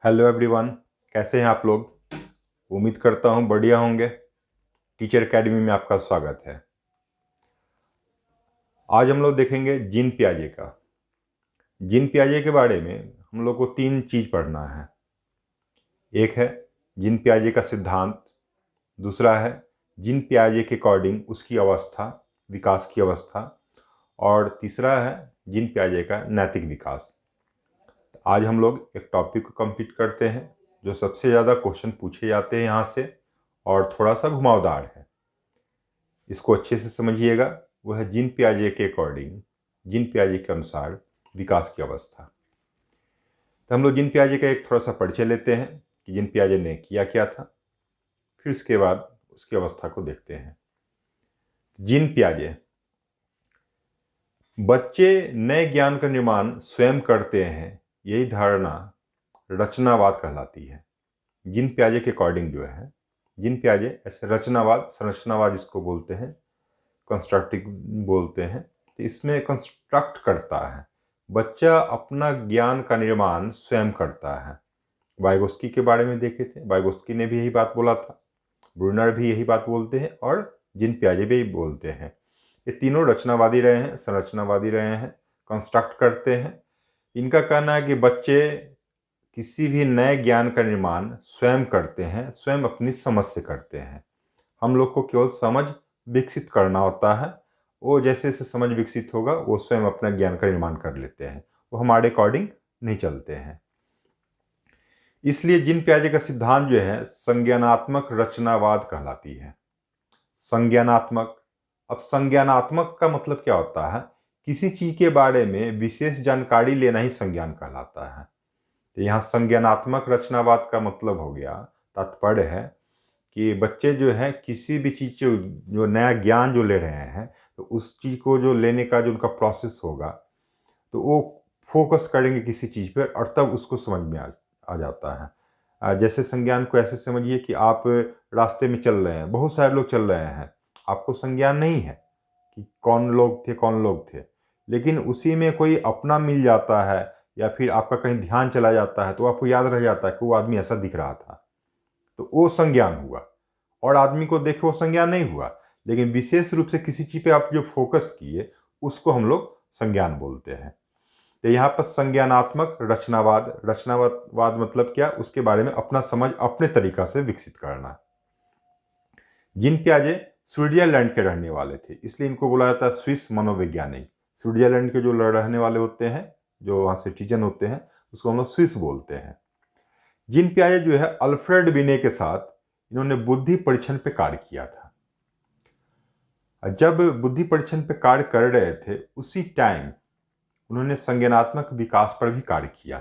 Hello everyone, कैसे हैं आप लोग। उम्मीद करता हूं बढ़िया होंगे। टीचर एकेडमी में आपका स्वागत है। आज हम लोग देखेंगे जीन पियाजे का। जीन पियाजे के बारे में हम लोग को तीन चीज़ पढ़ना है। एक है जीन पियाजे का सिद्धांत, दूसरा है जीन पियाजे के अकॉर्डिंग उसकी अवस्था, विकास की अवस्था, और तीसरा है जीन पियाजे का नैतिक विकास। आज हम लोग एक टॉपिक को कंप्लीट करते हैं जो सबसे ज़्यादा क्वेश्चन पूछे जाते हैं यहाँ से और थोड़ा सा घुमावदार है। इसको अच्छे से समझिएगा। वह है जीन पियाजे के अकॉर्डिंग, जीन पियाजे के अनुसार विकास की अवस्था। तो हम लोग जीन पियाजे का एक थोड़ा सा परिचय लेते हैं कि जीन पियाजे ने किया क्या था, फिर उसके बाद उसकी अवस्था को देखते हैं। जीन पियाजे, बच्चे नए ज्ञान का निर्माण स्वयं करते हैं, यही धारणा रचनावाद कहलाती है। जीन पियाजे के अकॉर्डिंग जो है, जीन पियाजे ऐसे रचनावाद, संरचनावाद इसको बोलते हैं, कंस्ट्रक्टिव बोलते हैं। तो इसमें कंस्ट्रक्ट करता है, बच्चा अपना ज्ञान का निर्माण स्वयं करता है। वाइगोस्की के बारे में देखे थे, वाइगोस्की ने भी यही बात बोला था, ब्रूनर भी यही बात बोलते हैं और जीन पियाजे भी बोलते हैं। ये तीनों रचनावादी रहे हैं, संरचनावादी रहे हैं, कंस्ट्रक्ट करते हैं। इनका कहना है कि बच्चे किसी भी नए ज्ञान का निर्माण स्वयं करते हैं, स्वयं अपनी समझ से करते हैं। हम लोग को केवल समझ विकसित करना होता है। वो जैसे जैसे समझ विकसित होगा वो स्वयं अपना ज्ञान का निर्माण कर लेते हैं, वो हमारे अकॉर्डिंग नहीं चलते हैं। इसलिए जीन पियाजे का सिद्धांत जो है संज्ञानात्मक रचनावाद कहलाती है। संज्ञानात्मक, अब संज्ञानात्मक का मतलब क्या होता है? किसी चीज के बारे में विशेष जानकारी लेना ही संज्ञान कहलाता है। तो यहाँ संज्ञानात्मक रचनावाद का मतलब हो गया, तात्पर्य है कि बच्चे जो है किसी भी चीज़ जो नया ज्ञान जो ले रहे हैं, तो उस चीज़ को जो लेने का जो उनका प्रोसेस होगा, तो वो फोकस करेंगे किसी चीज़ पर और तब उसको समझ में आ जाता है। जैसे संज्ञान को ऐसे समझिए कि आप रास्ते में चल रहे हैं, बहुत सारे लोग चल रहे हैं, आपको संज्ञान नहीं है कि कौन लोग थे, लेकिन उसी में कोई अपना मिल जाता है या फिर आपका कहीं ध्यान चला जाता है तो आपको याद रह जाता है कि वो आदमी ऐसा दिख रहा था, तो वो संज्ञान हुआ। और आदमी को देखे वो संज्ञान नहीं हुआ, लेकिन विशेष रूप से किसी चीज़ पे आप जो फोकस किए उसको हम लोग संज्ञान बोलते हैं। तो यहाँ पर संज्ञानात्मक रचनावाद, रचनावाद मतलब क्या? उसके बारे में अपना समझ अपने तरीका से विकसित करना। जीन पियाजे स्विट्जरलैंड के रहने वाले थे, इसलिए इनको बोला जाता है स्विस मनोवैज्ञानिक। स्विट्जरलैंड के जो रहने वाले होते हैं, जो वहाँ सिटीजन होते हैं, उसको हम लोग स्विस बोलते हैं। जीन पियाजे जो है अल्फ्रेड बिने के साथ इन्होंने बुद्धि परीक्षण पे कार्य किया था। जब बुद्धि परीक्षण पे कार्य कर रहे थे उसी टाइम उन्होंने संज्ञानात्मक विकास पर भी कार्य किया।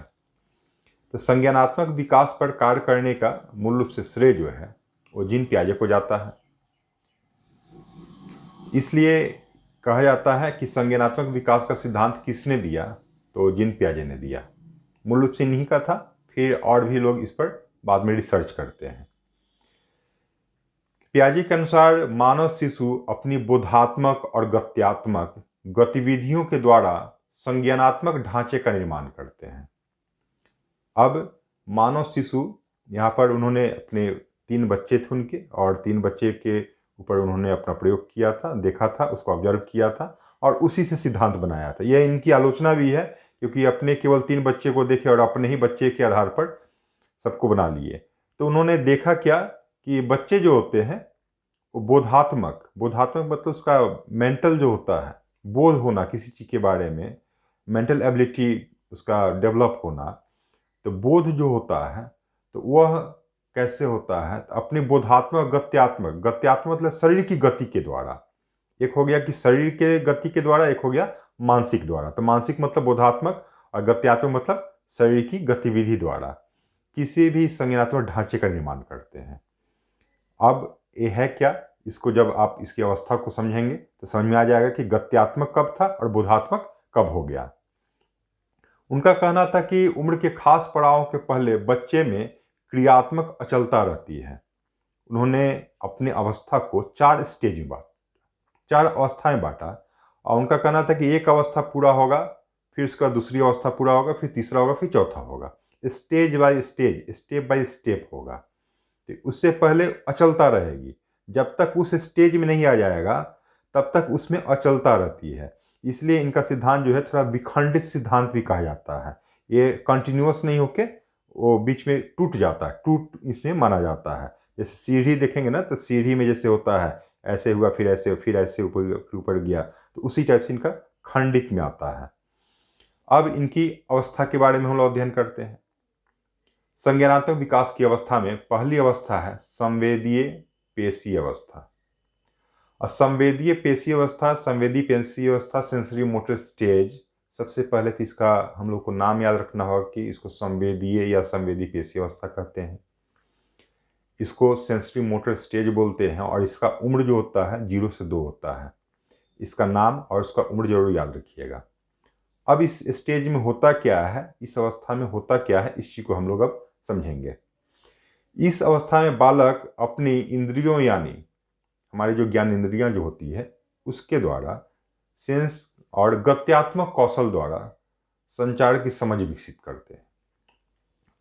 तो संज्ञानात्मक विकास पर कार्य करने का मूल रूप से श्रेय जो है वो जीन पियाजे को जाता है। इसलिए कहा जाता है कि संज्ञानात्मक विकास का सिद्धांत किसने दिया? तो जीन पियाजे ने दिया। मूल रूप से इन्हीं का था, फिर और भी लोग इस पर बाद में रिसर्च करते हैं। पियाजे के अनुसार मानव शिशु अपनी बोधात्मक और गत्यात्मक गतिविधियों के द्वारा संज्ञानात्मक ढांचे का निर्माण करते हैं। अब मानव शिशु, यहाँ पर उन्होंने अपने 3 बच्चे थे उनके, और 3 बच्चे के ऊपर उन्होंने अपना प्रयोग किया था, देखा था, उसको ऑब्जर्व किया था और उसी से सिद्धांत बनाया था। यह इनकी आलोचना भी है, क्योंकि अपने केवल 3 बच्चे को देखे और अपने ही बच्चे के आधार पर सबको बना लिए। तो उन्होंने देखा क्या कि बच्चे जो होते हैं वो बोधात्मक मतलब उसका मेंटल जो होता है, बोध होना किसी चीज़ के बारे में, मेंटल एबिलिटी उसका डेवलप होना, तो बोध जो होता है तो वह कैसे होता है? तो अपनी बोधात्मक गत्यात्मक मतलब शरीर की गति के द्वारा। एक हो गया कि शरीर के गति के द्वारा, एक हो गया मानसिक द्वारा। तो मानसिक मतलब बोधात्मक और गत्यात्मक मतलब शरीर की गतिविधि द्वारा किसी भी संज्ञानात्मक ढांचे का निर्माण करते हैं। अब ये है क्या? इसको जब आप इसकी अवस्था को समझेंगे तो समझ में आ जाएगा कि गत्यात्मक कब था और बोधात्मक कब हो गया। उनका कहना था कि उम्र के खास पड़ाव के पहले बच्चे में क्रियात्मक अचलता रहती है। उन्होंने अपनी अवस्था को 4 स्टेज में 4 अवस्थाएं बांटा, और उनका कहना था कि एक अवस्था पूरा होगा, फिर उसका दूसरी अवस्था पूरा होगा, फिर तीसरा होगा, फिर चौथा होगा। Stage by stage, step by step होगा। तो उससे पहले अचलता रहेगी, जब तक उस स्टेज में नहीं आ जाएगा तब तक उसमें अचलता रहती है। इसलिए इनका सिद्धांत जो है थोड़ा विखंडित सिद्धांत भी कहा जाता है। ये कंटिन्यूअस नहीं होके वो बीच में टूट जाता है, टूट इसमें माना जाता है। जैसे सीढ़ी देखेंगे ना, तो सीढ़ी में जैसे होता है ऐसे हुआ फिर ऐसे ऊपर ऊपर गया, तो उसी टाइप से इनका खंडित में आता है। अब इनकी अवस्था के बारे में हम लोग अध्ययन करते हैं। संज्ञानात्मक विकास की अवस्था में पहली अवस्था है संवेदीय पेशी अवस्था। और संवेदीय पेशी अवस्था, संवेदी पेशी अवस्था, सेंसरी मोटर स्टेज, सबसे पहले तो इसका हम लोग को नाम याद रखना होगा कि इसको संवेदीय या संवेदी पेशी अवस्था कहते हैं। इसको सेंसरी मोटर स्टेज बोलते हैं और इसका उम्र जो होता है 0 से 2 होता है। इसका नाम और उसका उम्र जरूर याद रखिएगा। अब इस स्टेज में होता क्या है, इस अवस्था में होता क्या है, इस चीज़ को हम लोग अब समझेंगे। इस अवस्था में बालक अपनी इंद्रियों यानी हमारी जो ज्ञान इंद्रियां जो होती है उसके द्वारा सेंस और गत्यात्मक कौशल द्वारा संचार की समझ विकसित करते हैं।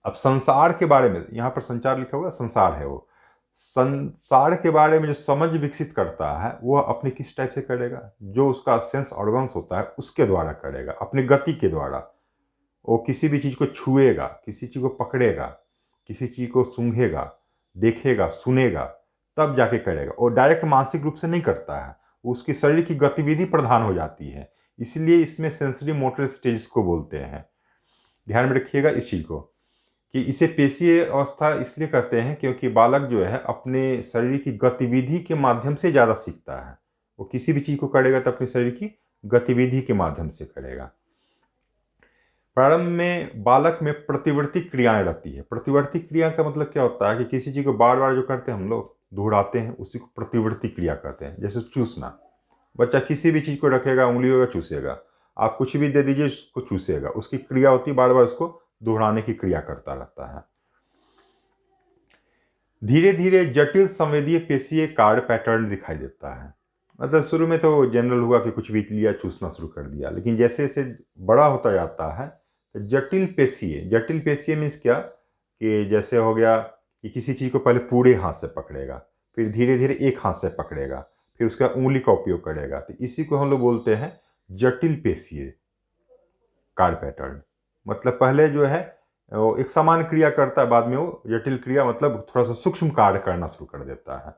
अब संसार के बारे में, यहाँ पर संचार लिखा हुआ संसार है, वो संसार के बारे में जो समझ विकसित करता है वह अपने किस टाइप से करेगा, जो उसका सेंस ऑर्गन्स होता है उसके द्वारा करेगा, अपनी गति के द्वारा। वो किसी भी चीज़ को छुएगा, किसी चीज़ को पकड़ेगा, किसी चीज़ को सूंघेगा, देखेगा, सुनेगा, तब जाके करेगा। और डायरेक्ट मानसिक रूप से नहीं करता है, उसकी शरीर की गतिविधि प्रधान हो जाती है। इसलिए इसमें सेंसरी मोटर स्टेज को बोलते हैं। ध्यान में रखिएगा इस चीज़ को कि इसे पेशीय अवस्था इसलिए कहते हैं क्योंकि बालक जो है अपने शरीर की गतिविधि के माध्यम से ज़्यादा सीखता है। वो किसी भी चीज़ को करेगा तो अपने शरीर की गतिविधि के माध्यम से करेगा। प्रारंभ में बालक में प्रतिवर्ती क्रियाएं रहती है। प्रतिवर्ती क्रिया का मतलब क्या होता है कि किसी चीज़ को बार बार जो करते हैं हम लोग दोहराते हैं, उसी को प्रतिवर्ती क्रिया कहते हैं। जैसे चूसना, बच्चा किसी भी चीज़ को रखेगा, उंगली होगा, चूसेगा। आप कुछ भी दे दीजिए उसको चूसेगा, उसकी क्रिया होती है बार बार उसको दोहराने की क्रिया करता रहता है। धीरे धीरे जटिल संवेदीय पेशीय कार्य पैटर्न दिखाई देता है। मतलब शुरू में तो जनरल हुआ कि कुछ भी लिया चूसना शुरू कर दिया, लेकिन जैसे जैसे बड़ा होता जाता है तो जटिल पेशीय मीन्स क्या कि जैसे हो गया कि किसी चीज़ को पहले पूरे हाथ से पकड़ेगा, फिर धीरे धीरे एक हाथ से पकड़ेगा, फिर उसका उंगली का उपयोग करेगा। तो इसी को हम लोग बोलते हैं जटिल पेशीय कार्य पैटर्न। मतलब पहले जो है वो एक समान क्रिया करता है, बाद में वो जटिल क्रिया मतलब थोड़ा सा सूक्ष्म कार्य करना शुरू कर देता है।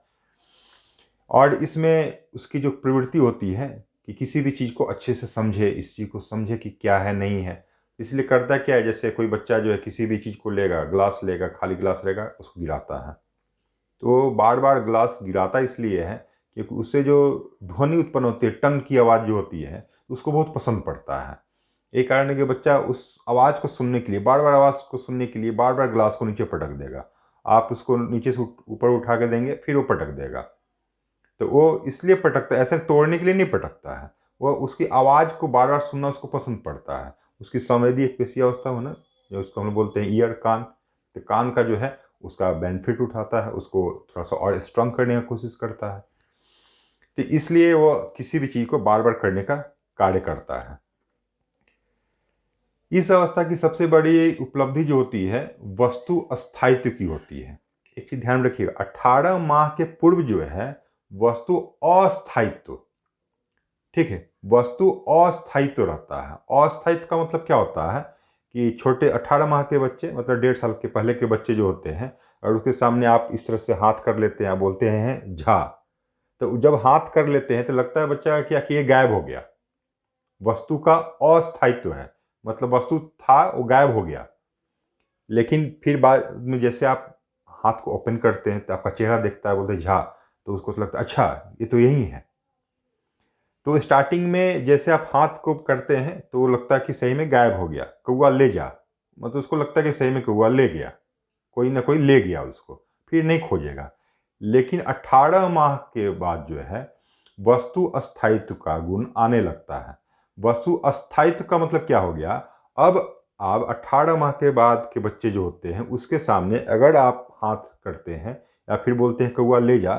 और इसमें उसकी जो प्रवृत्ति होती है कि किसी भी चीज़ को अच्छे से समझे, इस चीज़ को समझे कि क्या है नहीं है, इसलिए करता क्या है, जैसे कोई बच्चा जो है किसी भी चीज़ को लेगा, ग्लास लेगा, खाली ग्लास लेगा, उसको गिराता है। तो बार बार ग्लास गिराता इसलिए है क्योंकि उससे जो ध्वनि उत्पन्न होती है, टन की आवाज़ जो होती है, उसको बहुत पसंद पड़ता है। एक कारण है कि बच्चा उस आवाज़ को सुनने के लिए, बार बार आवाज़ को सुनने के लिए बार बार ग्लास को नीचे पटक देगा। आप उसको नीचे से ऊपर उठा के देंगे, फिर वो पटक देगा। तो वो इसलिए पटकता है, ऐसे तोड़ने के लिए नहीं पटकता है, वो उसकी आवाज़ को बार बार सुनना उसको पसंद पड़ता है। उसकी संवेदी एक पेशी अवस्था हो ना, जो उसको हम बोलते हैं ईयर, कान। तो कान का जो है उसका बेनिफिट उठाता है, उसको थोड़ा सा और स्ट्रांग करने की कोशिश करता है। तो इसलिए वो किसी भी चीज़ को बार बार करने का कार्य करता है। इस अवस्था की सबसे बड़ी उपलब्धि जो होती है वस्तु अस्थायित्व की होती है। एक चीज ध्यान रखिएगा, 18 माह के पूर्व जो है वस्तु अस्थायित्व, ठीक है, वस्तु अस्थायित्व रहता है। अस्थायित्व का मतलब क्या होता है कि छोटे 18 माह के बच्चे, मतलब 1.5 साल के पहले के बच्चे जो होते हैं, और उसके सामने आप इस तरह से हाथ कर लेते हैं, बोलते हैं झा, तो जब हाथ कर लेते हैं तो लगता है बच्चा क्या कि ये गायब हो गया। वस्तु का अस्थायित्व है, मतलब वस्तु था वो गायब हो गया। लेकिन फिर बाद में जैसे आप हाथ को ओपन करते हैं तो आपका चेहरा देखता है, बोलते झा, तो उसको तो लगता है अच्छा ये तो यही है। तो स्टार्टिंग में जैसे आप हाथ को करते हैं तो वो लगता है कि सही में गायब हो गया, कौआ ले जा, मतलब उसको लगता है कि सही में कौआ ले गया, कोई ना कोई ले गया उसको, फिर नहीं खोजेगा। लेकिन 18 माह के बाद जो है वस्तु अस्थायित्व का गुण आने लगता है। वस्तु अस्थायित्व का मतलब क्या हो गया, अब आप 18 माह के बाद के बच्चे जो होते हैं उसके सामने अगर आप हाथ करते हैं या फिर बोलते हैं कौआ ले जा,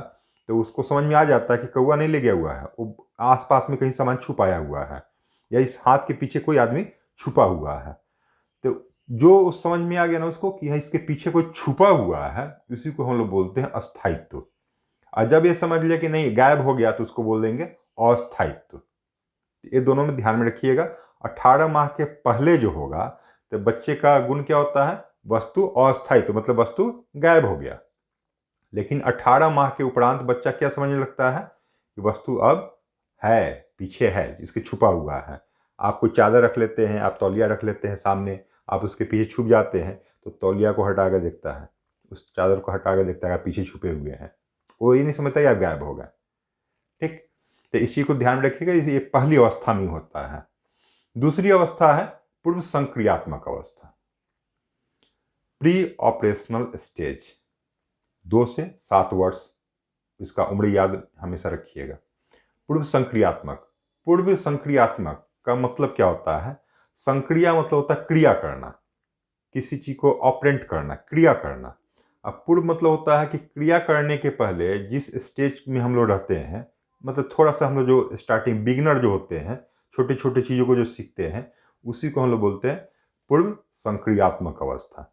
तो उसको समझ में आ जाता है कि कौआ नहीं ले गया हुआ है, वो आसपास में कहीं सामान छुपाया हुआ है या इस हाथ के पीछे कोई आदमी छुपा हुआ है। तो जो उस समझ में आ गया ना उसको कि हाँ इसके पीछे कोई छुपा हुआ है, उसी को हम लोग बोलते हैं अस्थायित्व। और जब ये समझ लिया कि नहीं गायब हो गया तो उसको बोल देंगे अस्थायित्व। ये दोनों में ध्यान में रखिएगा। 18 माह के पहले जो होगा तो बच्चे का गुण क्या होता है, वस्तु अस्थायित्व, मतलब वस्तु गायब हो गया। लेकिन 18 माह के उपरांत बच्चा क्या समझने लगता है कि वस्तु अब है, पीछे है, जिसके छुपा हुआ है। आप कोई चादर रख लेते हैं, आप तौलिया रख लेते हैं सामने, आप उसके पीछे छुप जाते हैं तो तौलिया को हटा कर देखता है, उस चादर को हटा कर देखता है आप पीछे छुपे हुए हैं, वो ये नहीं समझता कि आप गायब हो गए। ठीक, तो इस चीज को ध्यान में रखिएगा। ये पहली अवस्था में होता है। दूसरी अवस्था है पूर्व संक्रियात्मक अवस्था, प्री ऑपरेशनल स्टेज। 2 से 7 वर्ष, इसका उम्र याद हमेशा रखिएगा। पूर्व संक्रियात्मक, पूर्व संक्रियात्मक का मतलब क्या होता है, संक्रिया मतलब होता है क्रिया करना, किसी चीज को ऑपरेंट करना, क्रिया करना। अब पूर्व मतलब होता है कि क्रिया करने के पहले जिस स्टेज में हम लोग रहते हैं, मतलब थोड़ा सा हम लोग जो स्टार्टिंग बिगिनर जो होते हैं, छोटी छोटी चीज़ों को जो सीखते हैं, उसी को हम लोग बोलते हैं पूर्व संक्रियात्मक अवस्था।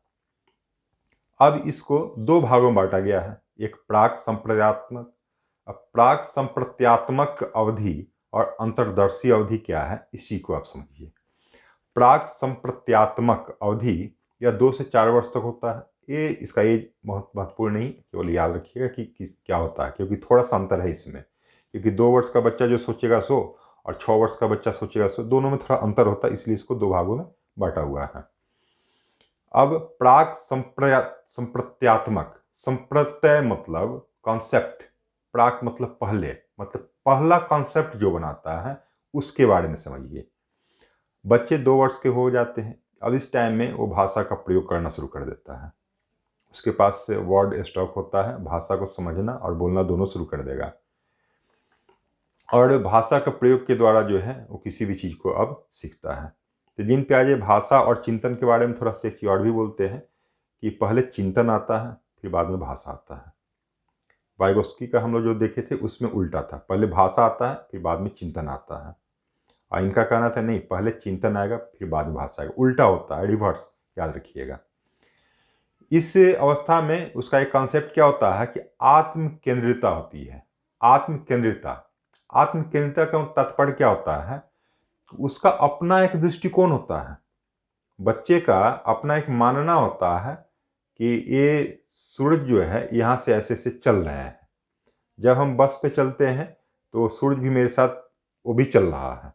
अब इसको 2 भागों में बांटा गया है, एक प्राक संप्रत्यात्मक। अब प्राक संप्रत्यात्मक अवधि और अंतर्दर्शी अवधि क्या है, इसी को आप समझिए। प्राक संप्रत्यात्मक अवधि या 2 से 4 वर्ष तक होता है। ये इसका एज बहुत महत्वपूर्ण नहीं, केवल याद रखिएगा कि क्या होता है, क्योंकि थोड़ा सा अंतर है इसमें। क्योंकि 2 वर्ष का बच्चा जो सोचेगा सो और 6 वर्ष का बच्चा सोचेगा सो, दोनों में थोड़ा अंतर होता है, इसलिए इसको 2 भागों में बांटा हुआ है। अब प्राक संप्रत्यात्मक, संप्रत्यय मतलब कॉन्सेप्ट, प्राक मतलब पहले, मतलब पहला कॉन्सेप्ट जो बनाता है उसके बारे में समझिए। बच्चे 2 वर्ष के हो जाते हैं। अब इस टाइम में वो भाषा का प्रयोग करना शुरू कर देता है, उसके पास से वर्ड स्टॉक होता है, भाषा को समझना और बोलना दोनों शुरू कर देगा। और भाषा का प्रयोग के द्वारा जो है वो किसी भी चीज़ को अब सीखता है। तो जीन पियाजे भाषा और चिंतन के बारे में थोड़ा सा एक चीज और भी बोलते हैं कि पहले चिंतन आता है फिर बाद में भाषा आता है। वाइगोस्की का हम लोग जो देखे थे उसमें उल्टा था, पहले भाषा आता है फिर बाद में चिंतन आता है। और इनका कहना था नहीं, पहले चिंतन आएगा फिर बाद में भाषा आएगा, उल्टा होता है, रिवर्स, याद रखिएगा। इस अवस्था में उसका एक कॉन्सेप्ट क्या होता है कि आत्म केंद्रिता होती है। आत्म केंद्रिता, आत्म केंद्रिता का तात्पर्य क्या होता है, उसका अपना एक दृष्टिकोण होता है, बच्चे का अपना एक मानना होता है कि ये सूरज जो है यहाँ से ऐसे से चल रहे हैं। जब हम बस पे चलते हैं तो सूरज भी मेरे साथ वो भी चल रहा है।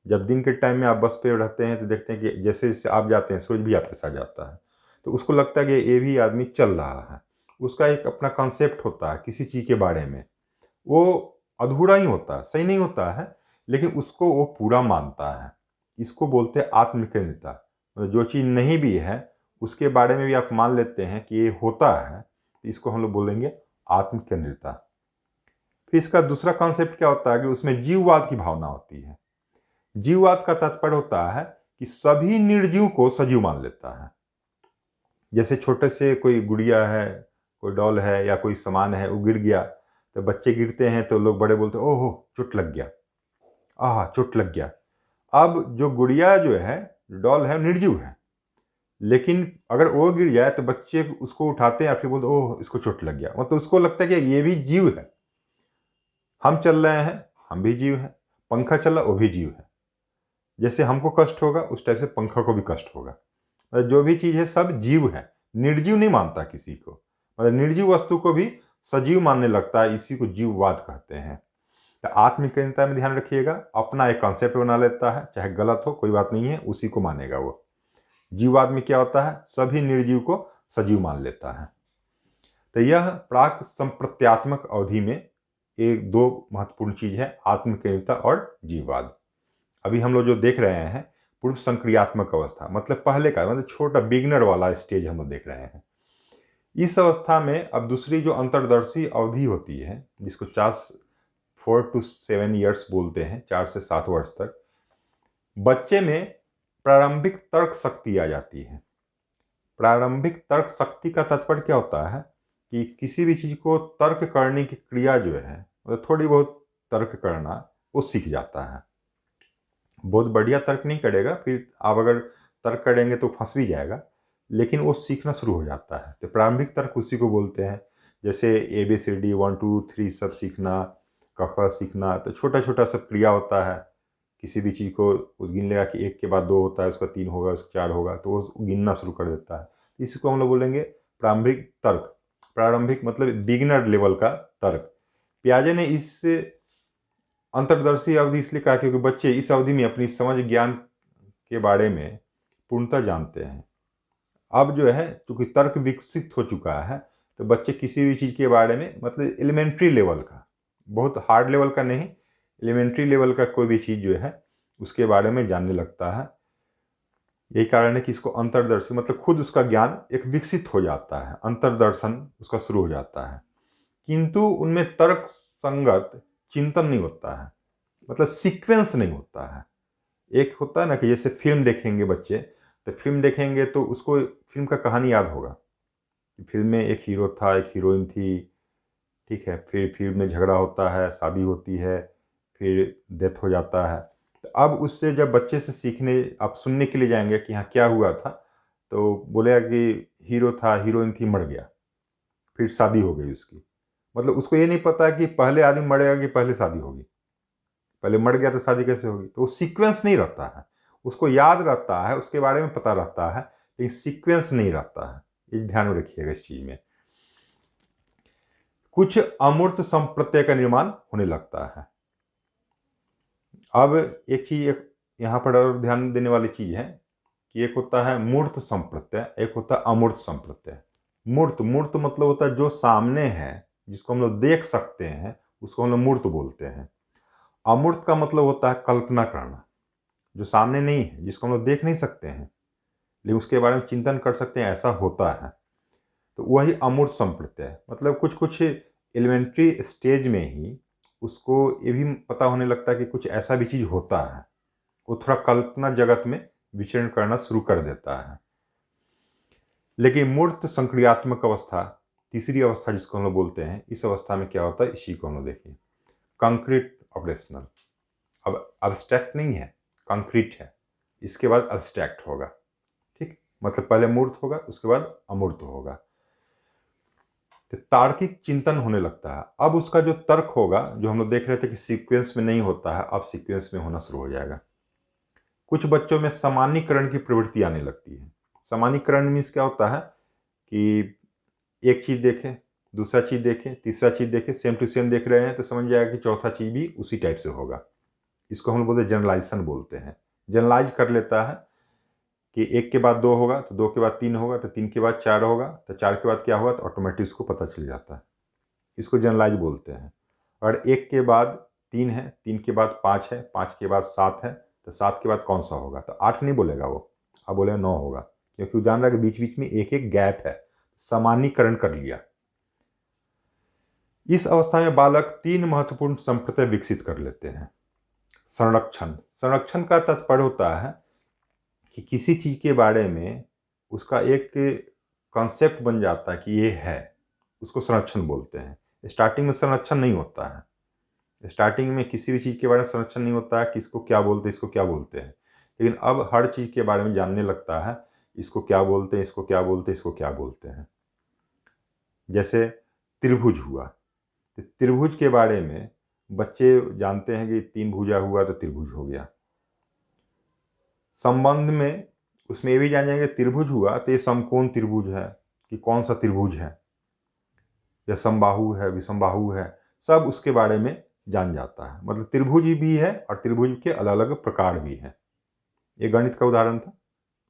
जब दिन के टाइम में आप बस पे रहते हैं तो देखते हैं कि जैसे जैसे आप जाते हैं सूरज भी आपके साथ जाता है, तो उसको लगता है कि ये भी आदमी चल रहा है। उसका एक अपना कॉन्सेप्ट होता है किसी चीज़ के बारे में, वो अधूरा ही होता है, सही नहीं होता है, लेकिन उसको वो पूरा मानता है। इसको बोलते हैं आत्मकेंद्रिता। मतलब जो चीज़ नहीं भी है उसके बारे में भी आप मान लेते हैं कि ये होता है, तो इसको हम लोग बोलेंगे आत्मकेंद्रिता। फिर इसका दूसरा कॉन्सेप्ट क्या होता है कि उसमें जीववाद की भावना होती है। जीववाद का तात्पर्य होता है कि सभी निर्जीव को सजीव मान लेता है। जैसे छोटे से कोई गुड़िया है, कोई डॉल है या कोई सामान है, वो गिर गया तो बच्चे गिरते हैं तो लोग बड़े बोलते हैं ओहो चोट लग गया, आह चोट लग गया। अब जो गुड़िया जो है, डॉल है, निर्जीव है, लेकिन अगर वो गिर जाए तो बच्चे उसको उठाते हैं और फिर बोलते ओह इसको चोट लग गया, मतलब उसको लगता है कि ये भी जीव है। हम चल रहे हैं, हम भी जीव हैं, पंखा चल रहा वो भी जीव है। जैसे हमको कष्ट होगा उस टाइप से पंखा को भी कष्ट होगा। मतलब जो भी चीज़ है सब जीव है, निर्जीव नहीं मानता किसी को। मतलब निर्जीव वस्तु को भी सजीव मानने लगता है, इसी को जीववाद कहते हैं। तो आत्मकेंद्रिता में ध्यान रखिएगा, अपना एक कॉन्सेप्ट बना लेता है, चाहे गलत हो कोई बात नहीं है, उसी को मानेगा वो। जीववाद में क्या होता है, सभी निर्जीव को सजीव मान लेता है। तो यह प्राक संप्रत्यात्मक अवधि में एक 2 महत्वपूर्ण चीज है, आत्मकेंद्रिता और जीववाद। अभी हम लोग जो देख रहे हैं पूर्व संक्रियात्मक अवस्था, मतलब पहले का, मतलब छोटा बिगिनर वाला स्टेज हम लोग देख रहे हैं। इस अवस्था में अब दूसरी जो अंतर्दर्शी अवधि होती है, जिसको 4 to 7 ईयर्स बोलते हैं, 4 से 7 वर्ष तक, बच्चे में प्रारंभिक तर्क शक्ति आ जाती है। प्रारंभिक तर्क शक्ति का तात्पर्य क्या होता है कि किसी भी चीज को तर्क करने की क्रिया जो है, मतलब थोड़ी बहुत तर्क करना, वो सीख जाता है। बहुत बढ़िया तर्क नहीं करेगा, फिर आप अगर तर्क करेंगे तो फंस भी जाएगा, लेकिन वो सीखना शुरू हो जाता है। तो प्रारंभिक तर्क उसी को बोलते हैं। जैसे ABCD 1 2 3 सब सीखना, क ख सीखना, तो छोटा छोटा सब क्रिया होता है। किसी भी चीज़ को गिन लेगा कि 1 के बाद 2 होता है, उसका 3 होगा, उसका 4 होगा, तो वो गिनना शुरू कर देता है। इसको हम लोग बोलेंगे प्रारंभिक तर्क। प्रारंभिक मतलब बिगिनर लेवल का तर्क। पियाजे ने इस अंतर्दर्शी अवधि इसलिए कहा क्योंकि बच्चे इस अवधि में अपनी समझ ज्ञान के बारे में पूर्णतः जानते हैं। अब जो है चूंकि तर्क विकसित हो चुका है, तो बच्चे किसी भी चीज़ के बारे में मतलब एलिमेंट्री लेवल का, बहुत हार्ड लेवल का नहीं, एलिमेंट्री लेवल का कोई भी चीज़ जो है उसके बारे में जानने लगता है। यही कारण है कि इसको अंतर्दर्शी मतलब खुद उसका ज्ञान एक विकसित हो जाता है, अंतर्दर्शन उसका शुरू हो जाता है। किंतु उनमें तर्क संगत चिंतन नहीं होता है, मतलब सीक्वेंस नहीं होता है। एक होता है ना कि जैसे फिल्म देखेंगे बच्चे, तो फिल्म देखेंगे तो उसको फिल्म का कहानी याद होगा। फिल्म में एक हीरो था, एक हीरोइन थी, ठीक है, फिर फिल्म में झगड़ा होता है, शादी होती है, फिर डेथ हो जाता है। तो अब उससे जब बच्चे से सीखने आप सुनने के लिए जाएंगे कि हाँ क्या हुआ था, तो बोलेगा कि हीरो था, हीरोइन थी, मर गया, फिर शादी हो गई उसकी। मतलब उसको ये नहीं पता कि पहले आदमी मरेगा कि पहले शादी होगी, पहले मर गया तो शादी कैसे होगी। तो वो सीक्वेंस नहीं रहता है, उसको याद रहता है, उसके बारे में पता रहता है, लेकिन सीक्वेंस नहीं रहता है। ये ध्यान में रखिएगा इस चीज में। कुछ अमूर्त संप्रत्यय का निर्माण होने लगता है। अब एक चीज यहाँ पर और ध्यान देने वाली चीज है कि एक होता है मूर्त संप्रत्यय, एक होता है अमूर्त संप्रत्यय। मूर्त मूर्त मतलब होता है जो सामने है, जिसको हम लोग देख सकते हैं, उसको हम लोग मूर्त बोलते हैं। अमूर्त का मतलब होता है कल्पना करना, जो सामने नहीं है, जिसको हम लोग देख नहीं सकते हैं, लेकिन उसके बारे में चिंतन कर सकते हैं, ऐसा होता है। तो वही अमूर्त संप्रत्यय, मतलब कुछ कुछ एलिमेंट्री स्टेज में ही उसको ये भी पता होने लगता है कि कुछ ऐसा भी चीज़ होता है। वो थोड़ा कल्पना जगत में विचरण करना शुरू कर देता है। लेकिन मूर्त संक्रियात्मक अवस्था, तीसरी अवस्था जिसको हम लोग बोलते हैं, इस अवस्था में क्या होता है, इसी को हम लोग देखिए। Concrete operational. अब अब्स्ट्रैक्ट नहीं है, कंक्रीट है, इसके बाद अब्स्ट्रैक्ट होगा, ठीक। मतलब पहले मूर्त होगा, उसके बाद अमूर्त होगा। तो तार्किक चिंतन होने लगता है। अब उसका जो तर्क होगा, जो हम लोग देख रहे थे कि सीक्वेंस में नहीं होता है, अब सीक्वेंस में होना शुरू हो जाएगा। कुछ बच्चों में सामान्यीकरण की प्रवृत्ति आने लगती है। सामान्यीकरण मीन्स क्या होता है कि एक चीज़ देखें, दूसरा चीज़ देखें, तीसरा चीज़ देखें, सेम टू सेम देख रहे हैं तो समझ जाएगा कि चौथा चीज़ भी उसी टाइप से होगा। इसको हम लोग बोलते हैं जनरलाइजेशन बोलते हैं। जनरलाइज कर लेता है कि 1 के बाद 2 होगा, तो 2 के बाद 3 होगा, तो 3 के बाद 4 होगा, तो 4 के बाद क्या होगा, तो ऑटोमेटिक उसको पता चल जाता है। इसको जनरलाइज बोलते हैं। और 1 के बाद 3 है, 3 के बाद 5 है, 5 के बाद 7 है, तो 7 के बाद कौन सा होगा, तो 8 नहीं बोलेगा वो, अब बोलेगा 9 होगा, क्योंकि वो जान रहा है कि बीच बीच में एक एक गैप है। सामान्यीकरण कर लिया। इस अवस्था में बालक 3 महत्वपूर्ण संप्रत्यय विकसित कर लेते हैं। संरक्षण। संरक्षण का तात्पर्य होता है कि किसी चीज के बारे में उसका एक कॉन्सेप्ट बन जाता है कि ये है, उसको संरक्षण बोलते हैं। स्टार्टिंग में संरक्षण नहीं होता है, स्टार्टिंग में किसी भी चीज़ के बारे में संरक्षण नहीं होता है कि इसको क्या बोलते हैं, इसको क्या बोलते हैं। लेकिन अब हर चीज़ के बारे में जानने लगता है, इसको क्या बोलते हैं, इसको क्या बोलते हैं, इसको क्या बोलते हैं। जैसे त्रिभुज हुआ, तो त्रिभुज के बारे में बच्चे जानते हैं कि 3 भुजा हुआ तो त्रिभुज हो गया। संबंध में उसमें ये भी जान जाएंगे त्रिभुज हुआ तो ये समकोण त्रिभुज है कि कौन सा त्रिभुज है, या समबाहु है, विषमबाहु है, सब उसके बारे में जान जाता है। मतलब त्रिभुज भी है और त्रिभुज के अलग अलग प्रकार भी हैं। ये गणित का उदाहरण था,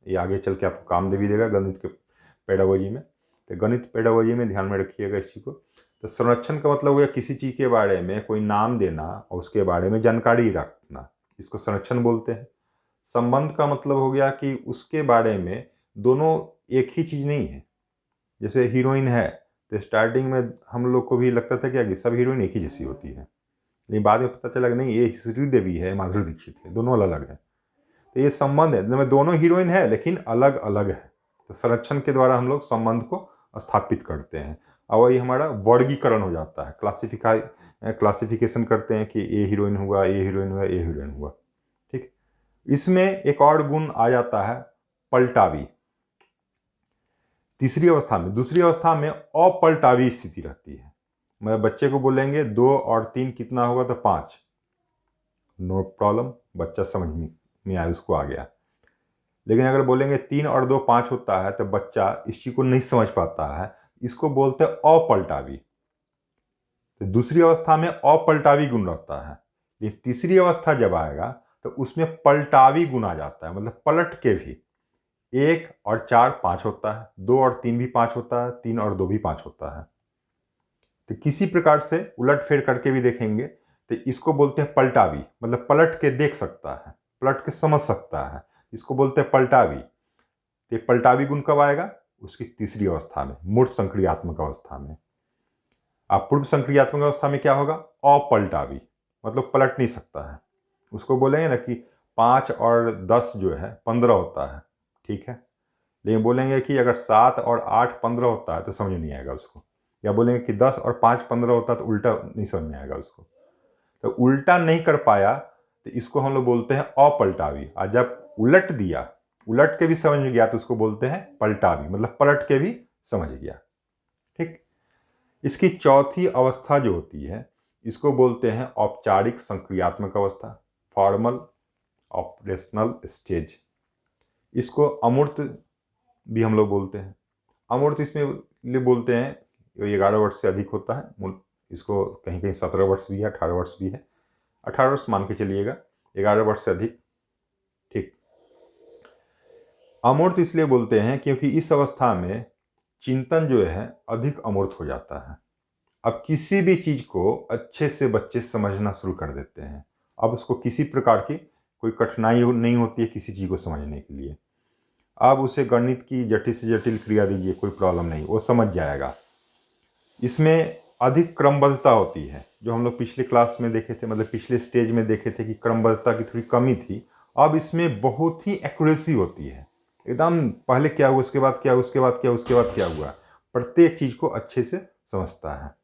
ये आगे चल के आपको काम दे भी देगा गणित के पेडागोजी में। तो गणित पेडागोजी में ध्यान में रखिएगा इस चीज़ को। तो संरक्षण का मतलब हो गया किसी चीज़ के बारे में कोई नाम देना और उसके बारे में जानकारी रखना, इसको संरक्षण बोलते हैं। संबंध का मतलब हो गया कि उसके बारे में दोनों एक ही चीज़ नहीं है। जैसे हीरोइन है, तो स्टार्टिंग में हम लोग को भी लगता था कि सब हीरोइन एक ही जैसी होती है, लेकिन बाद में पता चला कि नहीं, ये श्रीदेवी है, माधुरी दीक्षित है, दोनों अलग अलग है। तो ये संबंध है, जिनमें दोनों हीरोइन है लेकिन अलग अलग है। तो संरक्षण के द्वारा हम लोग संबंध को स्थापित करते हैं, और वही हमारा वर्गीकरण हो जाता है, क्लासिफिकेशन करते हैं कि ये हीरोइन हुआ, ये हीरोइन हुआ, ये हीरोइन हुआ, ठीक। इसमें एक और गुण आ जाता है पलटावी। तीसरी अवस्था में, दूसरी अवस्था में अपलटावी स्थिति रहती है। मैं बच्चे को बोलेंगे 2 और 3 कितना होगा, तो 5, नो प्रॉब्लम, बच्चा समझ में आया, उसको आ गया। लेकिन अगर बोलेंगे 3 और 2 5 होता है, तो बच्चा इस चीज को नहीं समझ पाता है, इसको बोलते हैं अपलटावी। तो दूसरी अवस्था में अपलटावी गुण रहता है, लेकिन तीसरी अवस्था जब आएगा तो उसमें पलटावी गुण आ जाता है, मतलब पलट के भी 1 और 4 5 होता है, 2 और 3 भी 5 होता है, 3 और 2 भी 5 होता है। तो किसी प्रकार से उलट फेर करके भी देखेंगे तो इसको बोलते हैं पलटावी, मतलब पलट के देख सकता है, पलट के समझ सकता है, इसको बोलते हैं पलटावी। तो पलटावी गुण कब आएगा, उसकी तीसरी अवस्था में, मूर्त संक्रियात्मक अवस्था में। अब पूर्व संक्रियात्मक अवस्था में क्या होगा, अपलटावी, मतलब पलट नहीं सकता है, उसको बोलेंगे ना कि 5 और 10 जो है 15 होता है, ठीक है। लेकिन बोलेंगे कि अगर 7 और 8 15 होता है तो समझ नहीं आएगा उसको, या बोलेंगे कि 10 और 5 15 होता है तो उल्टा नहीं समझ में आएगा उसको। तो उल्टा नहीं कर पाया तो इसको हम लोग बोलते हैं अपलटावी, और जब उलट दिया, उलट के भी समझ में गया, तो उसको बोलते हैं पलटावी, मतलब पलट के भी समझ गया, ठीक। इसकी चौथी अवस्था जो होती है, इसको बोलते हैं औपचारिक संक्रियात्मक अवस्था, फॉर्मल ऑपरेशनल स्टेज। इसको अमूर्त भी हम लोग बोलते हैं। अमूर्त इसमें लिए बोलते हैं 11 वर्ष से अधिक होता है, इसको कहीं कहीं 17 वर्ष भी है, 18 वर्ष भी है, 18 वर्ष मान के चलिएगा, 11 वर्ष से अधिक, ठीक। अमूर्त इसलिए बोलते हैं क्योंकि इस अवस्था में चिंतन जो है अधिक अमूर्त हो जाता है। अब किसी भी चीज को अच्छे से बच्चे समझना शुरू कर देते हैं, अब उसको किसी प्रकार की कोई कठिनाई नहीं होती है किसी चीज को समझने के लिए। आप उसे गणित की जटिल से जटिल क्रिया दीजिए, कोई प्रॉब्लम नहीं, वो समझ जाएगा। इसमें अधिक क्रमबद्धता होती है, जो हम लोग पिछले क्लास में देखे थे, मतलब पिछले स्टेज में देखे थे कि क्रमबद्धता की थोड़ी कमी थी। अब इसमें बहुत ही एक्यूरेसी होती है, एकदम पहले क्या हुआ, उसके बाद क्या, उसके बाद क्या, उसके बाद क्या हुआ, प्रत्येक चीज को अच्छे से समझता है।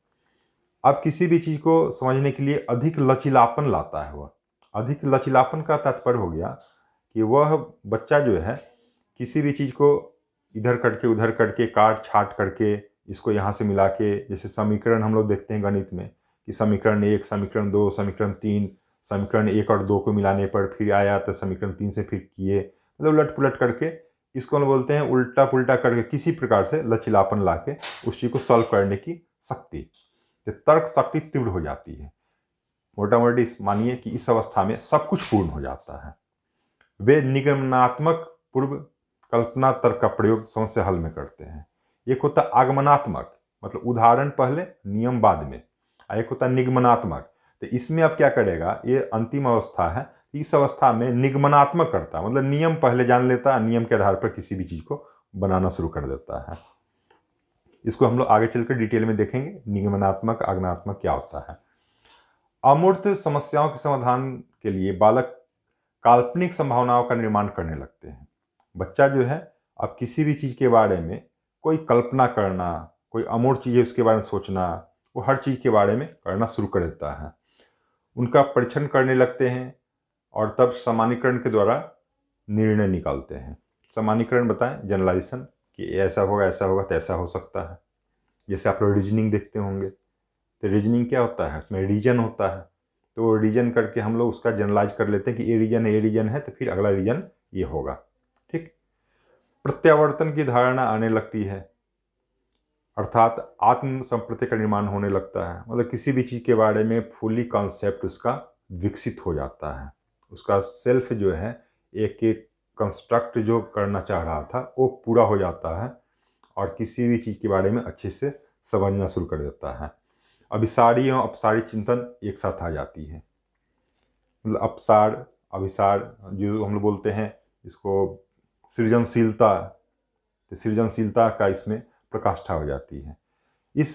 अब किसी भी चीज को समझने के लिए अधिक लचीलापन लाता है वह। अधिक लचीलापन का तात्पर्य हो गया कि वह बच्चा जो है किसी भी चीज को इधर करके उधर करके, काट छाट करके, इसको यहाँ से मिला के, जैसे समीकरण हम लोग देखते हैं गणित में कि समीकरण 1, समीकरण 2, समीकरण 3, समीकरण 1 और 2 को मिलाने पर फिर आया तो समीकरण 3 से फिर किए, मतलब उलट पुलट करके, इसको हम बोलते हैं उल्टा पुल्टा करके, किसी प्रकार से लचीलापन ला के उस चीज को सॉल्व करने की शक्ति, तो तर्क शक्ति तीव्र हो जाती है। मोटा मोटी मानिए कि इस अवस्था में सब कुछ पूर्ण हो जाता है। वे निगमनात्मक पूर्व कल्पना तर्क का प्रयोग समस्या हल में करते हैं। एक होता आगमनात्मक, मतलब उदाहरण पहले नियम बाद में, और एक होता निगमनात्मक। तो इसमें अब क्या करेगा, ये अंतिम अवस्था है, इस अवस्था में निगमनात्मक करता है, मतलब नियम पहले जान लेता है, नियम के आधार पर किसी भी चीज को बनाना शुरू कर देता है। इसको हम लोग आगे चलकर डिटेल में देखेंगे, निगमनात्मक आगमनात्मक क्या होता है। अमूर्त समस्याओं के समाधान के लिए बालक काल्पनिक संभावनाओं का निर्माण करने लगते हैं। बच्चा जो है अब किसी भी चीज़ के बारे में कोई कल्पना करना, कोई अमूर्त चीज़ है उसके बारे में सोचना, वो हर चीज़ के बारे में करना शुरू कर देता है। उनका परीक्षण करने लगते हैं और तब सामान्यीकरण के द्वारा निर्णय निकालते हैं। सामान्यीकरण बताएं, जनरलाइजेशन, कि ऐसा होगा, ऐसा होगा तो ऐसा हो सकता है। जैसे आप लोग रीजनिंग देखते होंगे, तो रीजनिंग क्या होता है, उसमें रीजन होता है, तो रीजन करके हम लोग उसका जनरलाइज कर लेते हैं कि ये रीजन है तो फिर अगला रीजन ये होगा, ठीक। प्रत्यावर्तन की धारणा आने लगती है, अर्थात आत्म संप्रति का निर्माण होने लगता है, मतलब किसी भी चीज़ के बारे में फुली कॉन्सेप्ट उसका विकसित हो जाता है। उसका सेल्फ जो है एक एक कंस्ट्रक्ट जो करना चाह रहा था वो पूरा हो जाता है, और किसी भी चीज़ के बारे में अच्छे से समझना शुरू कर देता है। अभिसारी एवं अपसारी चिंतन एक साथ आ जाती है, मतलब अपसार अभिसार जो हम लोग बोलते हैं इसको सृजनशीलता, तो सृजनशीलता का इसमें प्रकाष्ठा हो जाती है। इस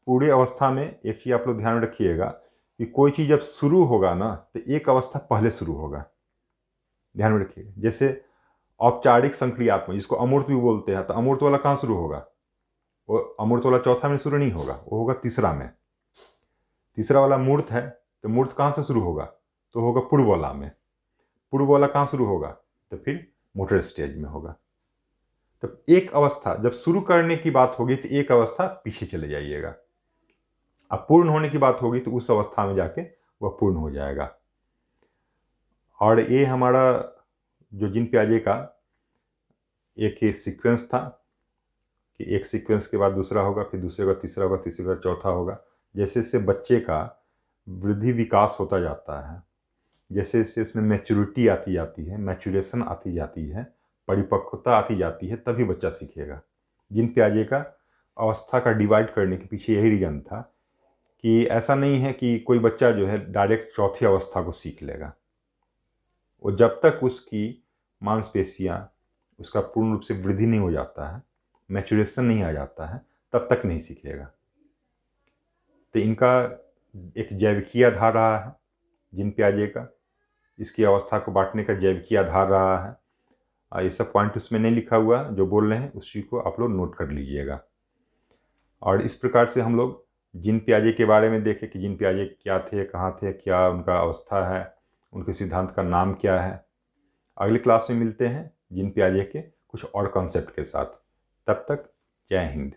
पूरे अवस्था में एक चीज़ आप लोग ध्यान रखिएगा कि कोई चीज़ जब शुरू होगा ना तो एक अवस्था पहले शुरू होगा, ध्यान में रखिएगा। जैसे औपचारिक संक्रियात्मक, जिसको अमूर्त भी बोलते हैं, तो अमूर्त वाला कहाँ शुरू होगा, वो अमूर्त वाला चौथा में शुरू नहीं होगा, वो होगा तीसरा में। तीसरा वाला मूर्त है, तो मूर्त कहाँ से शुरू होगा, तो होगा पूर्व वाला में। पूर्व वाला कहाँ शुरू होगा, तो फिर मोटर स्टेज में होगा। तब एक अवस्था जब शुरू करने की बात होगी तो एक अवस्था पीछे चले जाइएगा, अब पूर्ण होने की बात होगी तो उस अवस्था में जाके वह पूर्ण हो जाएगा। और ये हमारा जो जिन प्याजे का एक सीक्वेंस था कि एक सीक्वेंस के बाद दूसरा होगा, फिर दूसरे का तीसरा होगा, तीसरे का चौथा होगा। जैसे जैसे बच्चे का वृद्धि विकास होता जाता है, जैसे जैसे इसमें मैच्योरिटी आती जाती है, मैच्योरेशन आती जाती है, परिपक्वता आती जाती है, तभी बच्चा सीखेगा। जिन प्याजे का अवस्था का डिवाइड करने के पीछे यही रीज़न था कि ऐसा नहीं है कि कोई बच्चा जो है डायरेक्ट चौथी अवस्था को सीख लेगा। वो जब तक उसकी मांसपेशियाँ उसका पूर्ण रूप से वृद्धि नहीं हो जाता है, मैच्योरेशन नहीं आ जाता है, तब तक नहीं सीखेगा। तो इनका एक जैविकीय आधार रहा है जिन प्याजे का, इसकी अवस्था को बांटने का जैविकीय आधार रहा है। ये सब पॉइंट उसमें नहीं लिखा हुआ, जो बोल रहे हैं उस चीज़ को आप लोग नोट कर लीजिएगा। और इस प्रकार से हम लोग जिन प्याजे के बारे में देखें कि जिन प्याजे क्या थे, कहाँ थे, क्या उनका अवस्था है, उनके सिद्धांत का नाम क्या है। अगली क्लास में मिलते हैं जिन प्याजे के कुछ और कॉन्सेप्ट के साथ। तब तक जय हिंद।